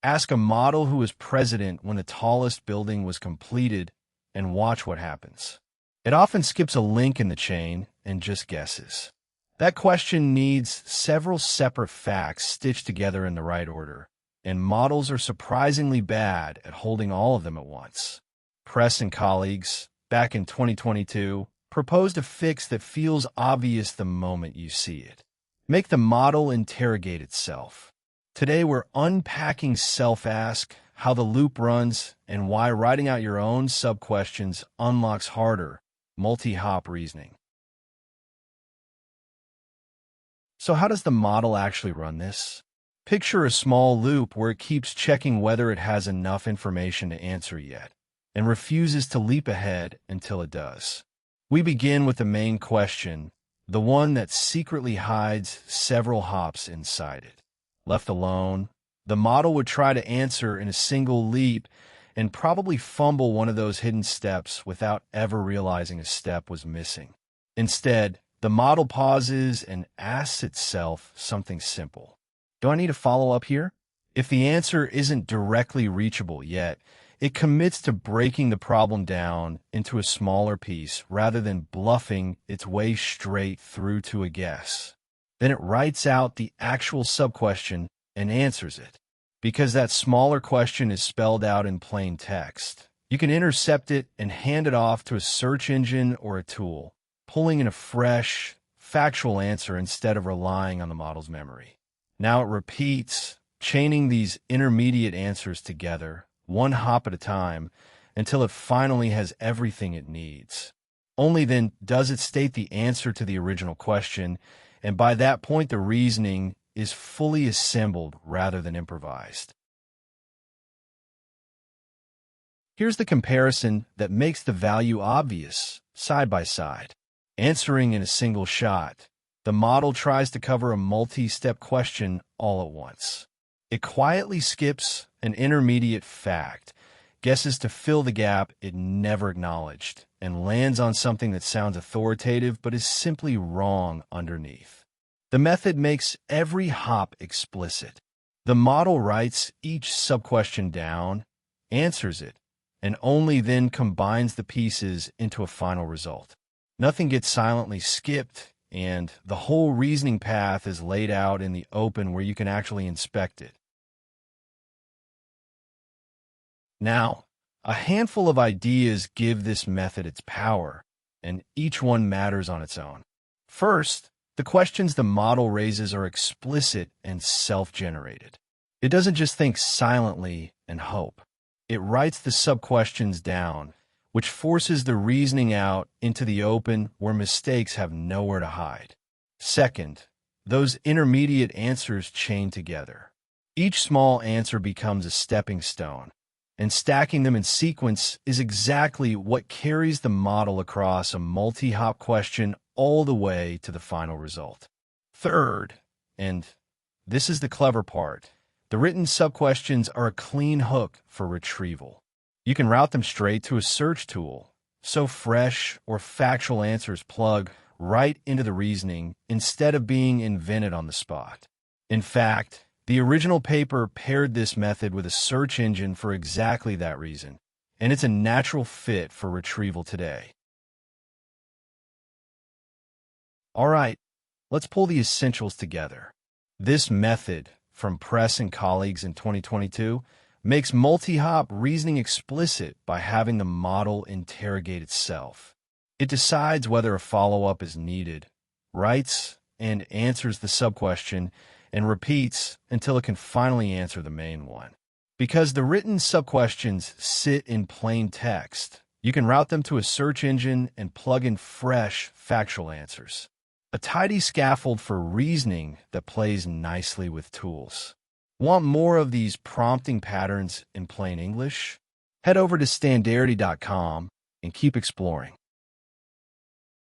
Ask a model who was president when the tallest building was completed and watch what happens. It often skips a link in the chain and just guesses. That question needs several separate facts stitched together in the right order, and models are surprisingly bad at holding all of them at once. Press and colleagues, back in 2022, proposed a fix that feels obvious the moment you see it. Make the model interrogate itself. Today we're unpacking self-ask, how the loop runs, and why writing out your own sub-questions unlocks harder, multi-hop reasoning. So how does the model actually run this? Picture a small loop where it keeps checking whether it has enough information to answer yet, and refuses to leap ahead until it does. We begin with the main question, the one that secretly hides several hops inside it. Left alone, the model would try to answer in a single leap and probably fumble one of those hidden steps without ever realizing a step was missing. Instead, the model pauses and asks itself something simple. Do I need to follow up here? If the answer isn't directly reachable yet, it commits to breaking the problem down into a smaller piece rather than bluffing its way straight through to a guess. Then it writes out the actual sub-question and answers it. Because that smaller question is spelled out in plain text, you can intercept it and hand it off to a search engine or a tool, pulling in a fresh, factual answer instead of relying on the model's memory. Now it repeats, chaining these intermediate answers together, one hop at a time, until it finally has everything it needs. Only then does it state the answer to the original question, and by that point the reasoning is fully assembled rather than improvised. Here's the comparison that makes the value obvious, side by side. Answering in a single shot, the model tries to cover a multi-step question all at once. It quietly skips an intermediate fact, guesses to fill the gap it never acknowledged, and lands on something that sounds authoritative but is simply wrong underneath. The method makes every hop explicit. The model writes each sub-question down, answers it, and only then combines the pieces into a final result. Nothing gets silently skipped, and the whole reasoning path is laid out in the open where you can actually inspect it. Now, a handful of ideas give this method its power, and each one matters on its own. First, the questions the model raises are explicit and self-generated. It doesn't just think silently and hope. It writes the sub-questions down, which forces the reasoning out into the open where mistakes have nowhere to hide. Second, those intermediate answers chain together. Each small answer becomes a stepping stone, and stacking them in sequence is exactly what carries the model across a multi-hop question all the way to the final result. Third, and this is the clever part, the written sub-questions are a clean hook for retrieval. You can route them straight to a search tool, so fresh or factual answers plug right into the reasoning instead of being invented on the spot. In fact, the original paper paired this method with a search engine for exactly that reason, and it's a natural fit for retrieval today. All right, let's pull the essentials together. This method, from Press and colleagues in 2022, makes multi-hop reasoning explicit by having the model interrogate itself. It decides whether a follow-up is needed, writes and answers the sub-question, and repeats until it can finally answer the main one. Because the written sub-questions sit in plain text, you can route them to a search engine and plug in fresh, factual answers. A tidy scaffold for reasoning that plays nicely with tools. Want more of these prompting patterns in plain English? Head over to Standarity.com and keep exploring.